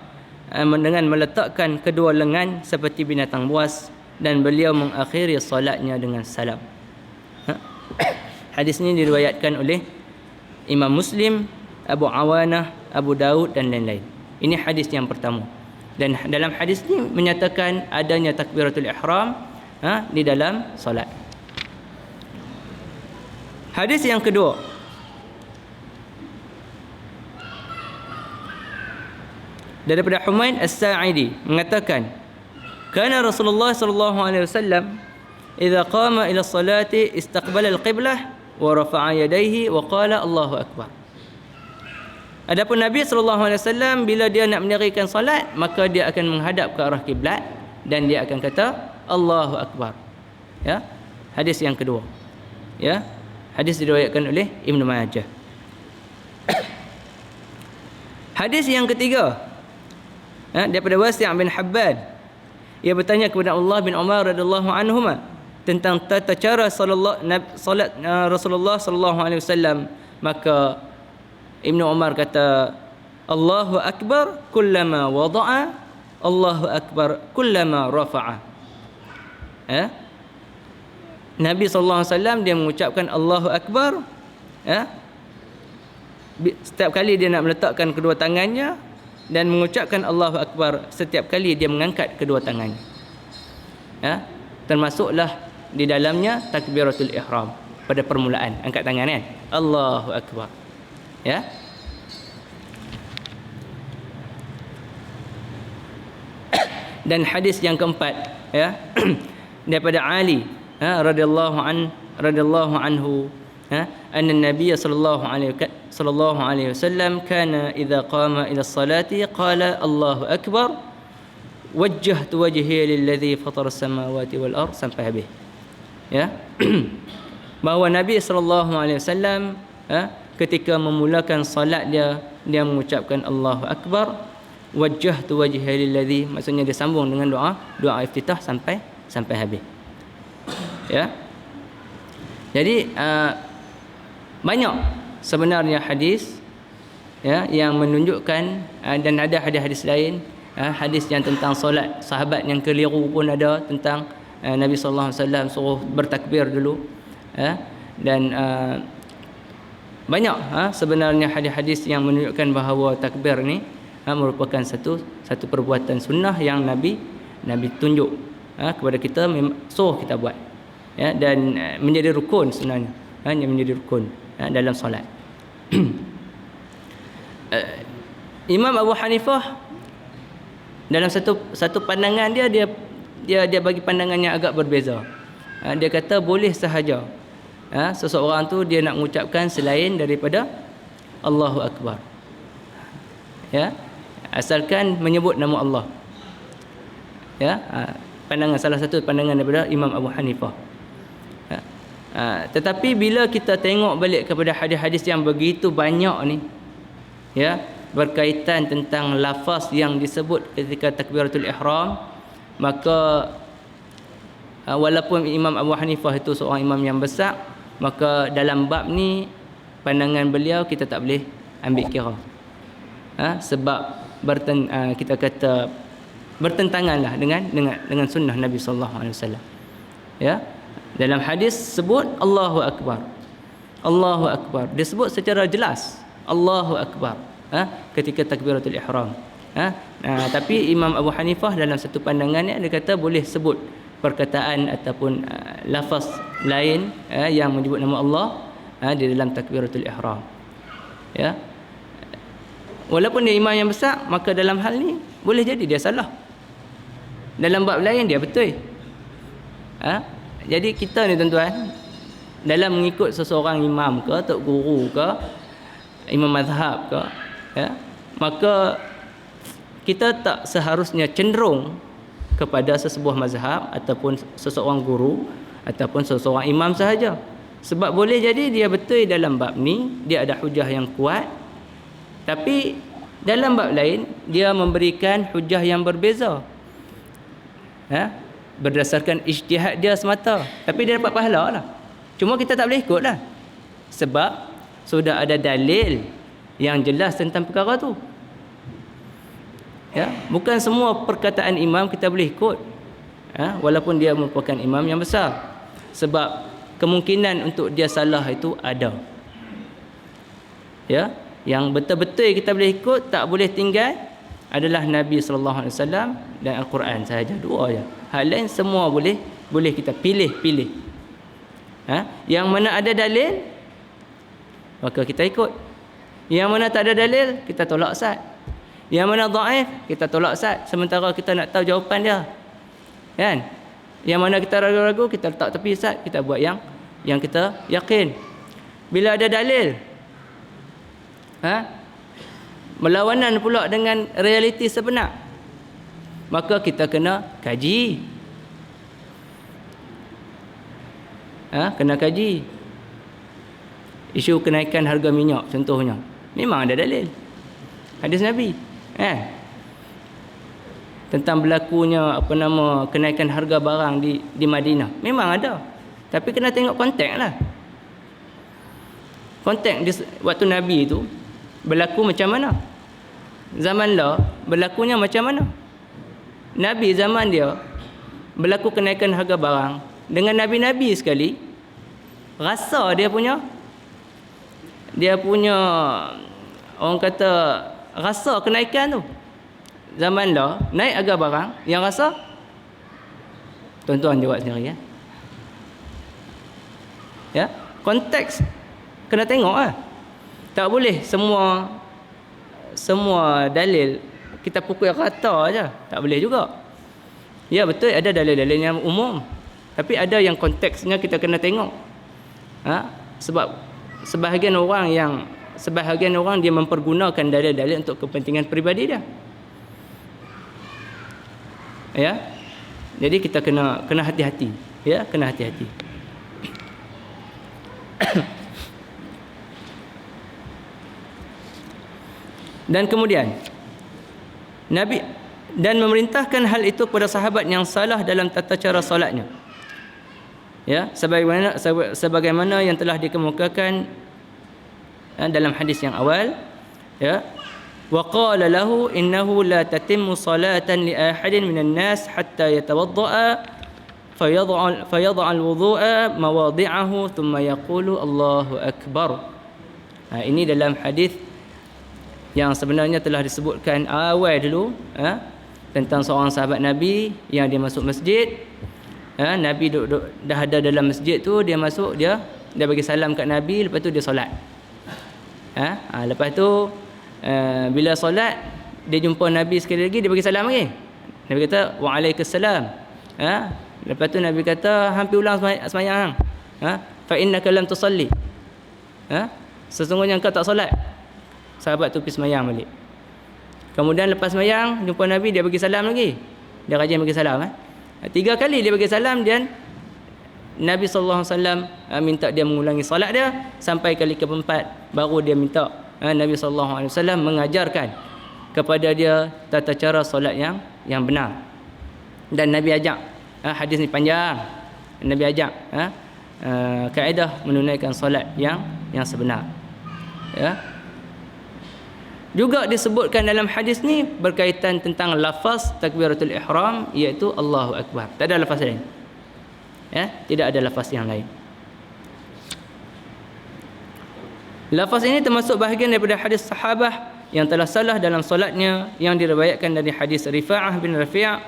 S1: dengan meletakkan kedua lengan seperti binatang buas, dan beliau mengakhiri solatnya dengan salam. Hadis ini diriwayatkan oleh Imam Muslim, Abu Awanah, Abu Daud dan lain-lain. Ini hadis yang pertama. Dan dalam hadis ini menyatakan adanya takbiratul ihram di dalam solat. Hadis yang kedua, daripada Humaid As-Sa'idi mengatakan, kana Rasulullah sallallahu alaihi wasallam idza qama ila salati istaqbala al-qiblah wa rafa'a yadayhi wa qala Allahu akbar. Adapun Nabi sallallahu alaihi wasallam bila dia nak mendirikan solat, maka dia akan menghadap ke arah kiblat dan dia akan kata Allahu akbar. Ya. Hadis yang kedua. Ya. Hadis diriwayatkan oleh Ibn Majah. Hadis yang ketiga, daripada Wasi' bin Habban. Ia bertanya kepada Allah bin Umar radhiyallahu anhuma tentang tata cara solat Rasulullah sallallahu alaihi wasallam. Maka Ibn Umar kata, Allahu akbar kullama wada'a, Allahu akbar kullama rafa'a. Nabi SAW dia mengucapkan Allahu akbar, setiap kali dia nak meletakkan kedua tangannya, dan mengucapkan Allahu akbar setiap kali dia mengangkat kedua tangannya. Termasuklah di dalamnya takbiratul ihram pada permulaan angkat tangan kan, Allahu akbar. Ya. Dan hadis yang keempat, ya, daripada Ali radhiyallahu anhu, anna Nabiy sallallahu alaihi wasallam kana idza qama ila as-salati qala Allahu akbar wajjahtu wajhi lilladzi fatara as-samawati wal ard, sampai habis. Ya. Bahawa Nabi sallallahu alaihi wasallam ketika memulakan salat dia mengucapkan Allahu akbar, wajjahtu wajhi lilladzi, maksudnya dia sambung dengan doa iftitah sampai habis. Ya. Jadi banyak sebenarnya hadis, ya, yang menunjukkan, dan ada hadis-hadis lain, hadis yang tentang solat sahabat yang keliru pun ada, tentang Nabi sallallahu alaihi wasallam suruh bertakbir dulu, dan banyak sebenarnya hadis-hadis yang menunjukkan bahawa takbir ni merupakan satu perbuatan sunnah yang Nabi tunjuk kepada kita, suruh kita buat, ya, dan menjadi rukun sebenarnya, yang menjadi rukun dalam solat. Imam Abu Hanifah dalam satu pandangan dia bagi pandangan yang agak berbeza. Dia kata boleh sahaja seseorang tu dia nak mengucapkan selain daripada Allahu akbar, ya, asalkan menyebut nama Allah. Ya, salah satu pandangan daripada Imam Abu Hanifah. Tetapi bila kita tengok balik kepada hadis-hadis yang begitu banyak ni, ya, berkaitan tentang lafaz yang disebut ketika takbiratul ihram, maka walaupun Imam Abu Hanifah itu seorang imam yang besar, maka dalam bab ni pandangan beliau kita tak boleh ambil kira, sebab kita kata bertentanganlah dengan sunnah Nabi sallallahu alaihi wasallam. Ya, dalam hadis sebut Allahu akbar, Allahu akbar, disebut secara jelas Allahu akbar ketika takbiratul ihram. Tapi Imam Abu Hanifah dalam satu pandangannya dia kata boleh sebut perkataan ataupun lafaz lain yang menyebut nama Allah di dalam takbiratul ihram. Ya, walaupun dia imam yang besar, maka dalam hal ni boleh jadi dia salah, dalam bab lain dia betul. Jadi kita ni tuan-tuan, dalam mengikut seseorang imam ke, tok guru ke, imam mazhab ke, ya, maka kita tak seharusnya cenderung kepada sesebuah mazhab ataupun seseorang guru ataupun seseorang imam sahaja. Sebab boleh jadi dia betul dalam bab ni, dia ada hujah yang kuat, tapi dalam bab lain dia memberikan hujah yang berbeza, berdasarkan ijtihad dia semata, tapi dia dapat pahala lah. Cuma kita tak boleh ikut lah. Sebab sudah ada dalil yang jelas tentang perkara tu. Ya, bukan semua perkataan imam kita boleh ikut. Walaupun dia merupakan imam yang besar. Sebab kemungkinan untuk dia salah itu ada. Ya, yang betul-betul kita boleh ikut, tak boleh tinggal adalah Nabi sallallahu alaihi wasallam dan Al-Quran sahaja, dua aja. Hal lain semua boleh kita pilih. Yang mana ada dalil maka kita ikut. Yang mana tak ada dalil kita tolak sat. Yang mana dhaif kita tolak sat sementara kita nak tahu jawapan dia. Kan? Yang mana kita ragu-ragu kita letak tepi sat, kita buat yang kita yakin. Bila ada dalil berlawanan pula dengan realiti sebenar, maka kita kena kaji. Kena kaji. Isu kenaikan harga minyak contohnya, memang ada dalil hadis Nabi tentang berlakunya kenaikan harga barang di Madinah, memang ada. Tapi kena tengok konteks lah. Konteks waktu Nabi itu berlaku macam mana, zaman lah berlakunya macam mana. Nabi zaman dia berlaku kenaikan harga barang dengan nabi-nabi sekali, rasa dia punya orang kata rasa kenaikan tu. Zaman lah naik harga barang, yang rasa tuan-tuan jawab sendiri ya. Konteks kena tengok lah. Tak boleh semua dalil kita pukul rata aja, tak boleh juga. Ya betul ada dalil-dalil yang umum, tapi ada yang konteksnya kita kena tengok. Sebab sebahagian orang dia mempergunakan dalil-dalil untuk kepentingan peribadi dia. Ya. Jadi kita kena hati-hati, ya, kena hati-hati. Dan kemudian Nabi dan memerintahkan hal itu kepada sahabat yang salah dalam tata cara solatnya. Ya, sebagaimana yang telah dikemukakan dalam hadis yang awal, ya. Wa qala lahu innahu la tatimmu salatan li ahadin minan nas hatta yatawadda'a fayad'a al-wudu'a mawadhi'ahu thumma yaqulu Allahu akbar. Ini dalam hadis yang sebenarnya telah disebutkan awal dulu, tentang seorang sahabat Nabi yang dia masuk masjid. Nabi dah ada dalam masjid tu, dia masuk, dia bagi salam kat Nabi, lepas tu dia solat. Lepas tu bila solat dia jumpa Nabi sekali lagi, dia bagi salam lagi. Nabi kata waalaikumsalam. Lepas tu Nabi kata hampir ulang sembahyang. Fa innaka lam tusalli. Sesungguhnya engkau tak solat. Sahabat tu pergi sembahyang balik. Kemudian lepas sembahyang jumpa Nabi, dia bagi salam lagi. Dia rajin bagi salam. 3 kali dia bagi salam, dan Nabi sallallahu alaihi wasallam minta dia mengulangi solat dia sampai kali keempat, baru dia minta Nabi sallallahu alaihi wasallam mengajarkan kepada dia tata cara solat yang benar. Dan Nabi ajak, hadis ni panjang, Nabi ajak kaedah menunaikan solat yang sebenar. Ya. Juga disebutkan dalam hadis ni berkaitan tentang lafaz takbiratul ihram, iaitu Allahu akbar. Tak ada lafaz lain. Ya, tidak ada lafaz yang lain. Lafaz ini termasuk bahagian daripada hadis sahabah yang telah salah dalam solatnya, yang diriwayatkan dari hadis Rifa'ah bin Rafi',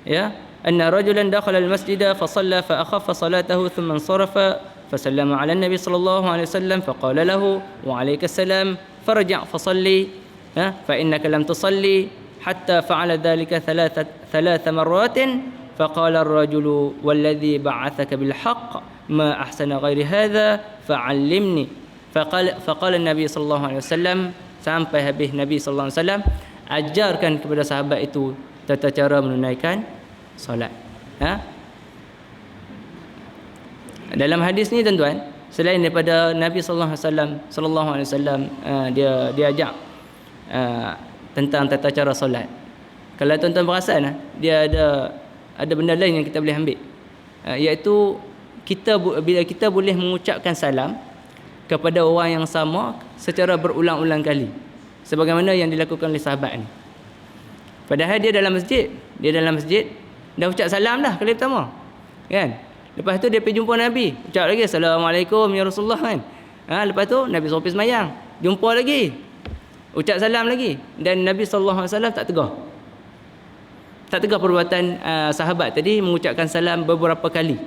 S1: ya, anna rajulan dakhala al-masjid fa shalla fa akhaffa salatahu thumma insarafa fa sallama 'ala an-nabi sallallahu alaihi wasallam fa qala lahu wa 'alaika assalam farji' fa salli fa innaka lam tusalli hatta fa'ala dhalika thalath marratin fa qala ar-rajulu walladhi ba'athaka bil haqq ma ahsana ghairi hadha fa'allimni. Faqala Nabi sallallahu alaihi wasallam, sampai habis Nabi sallallahu alaihi wasallam ajarkan kepada sahabat itu tata cara menunaikan solat. Dalam hadis ni tuan-tuan, selain daripada Nabi sallallahu alaihi wasallam dia ajak tentang tata cara solat. Kalau tuan-tuan perasan, dia ada benda lain yang kita boleh ambil, iaitu bila kita boleh mengucapkan salam kepada orang yang sama secara berulang-ulang kali, sebagaimana yang dilakukan oleh sahabat ni. Padahal dia dalam masjid dah ucap salam dah kali pertama, kan? Lepas tu dia pergi jumpa Nabi, ucap lagi Assalamualaikum ya Rasulullah, kan? Lepas tu Nabi suruh pergi semayang, jumpa lagi, ucap salam lagi, dan Nabi SAW tak tegar perbuatan sahabat tadi mengucapkan salam beberapa kali.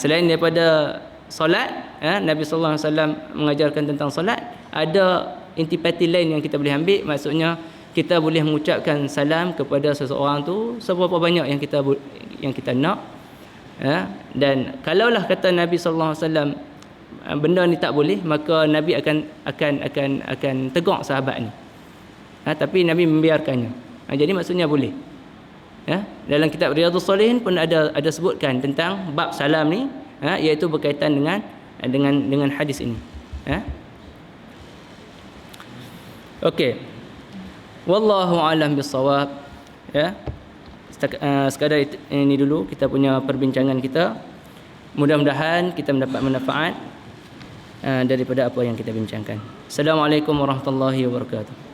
S1: Selain daripada solat, Nabi SAW mengajarkan tentang solat, ada intipati lain yang kita boleh ambil. Maksudnya kita boleh mengucapkan salam kepada seseorang tu seberapa banyak yang kita nak. Dan kalaulah kata Nabi SAW benda ni tak boleh, maka Nabi akan tegur sahabat ni. Tapi Nabi membiarkannya. Jadi maksudnya boleh. Dalam kitab Riyadhus Shalihin pun ada sebutkan tentang bab salam ni, iaitu berkaitan dengan hadis ini. Okey. Wallahu a'lam bissawab. Sekadar ini dulu kita punya perbincangan kita. Mudah-mudahan kita mendapat manfaat daripada apa yang kita bincangkan. Assalamualaikum warahmatullahi wabarakatuh.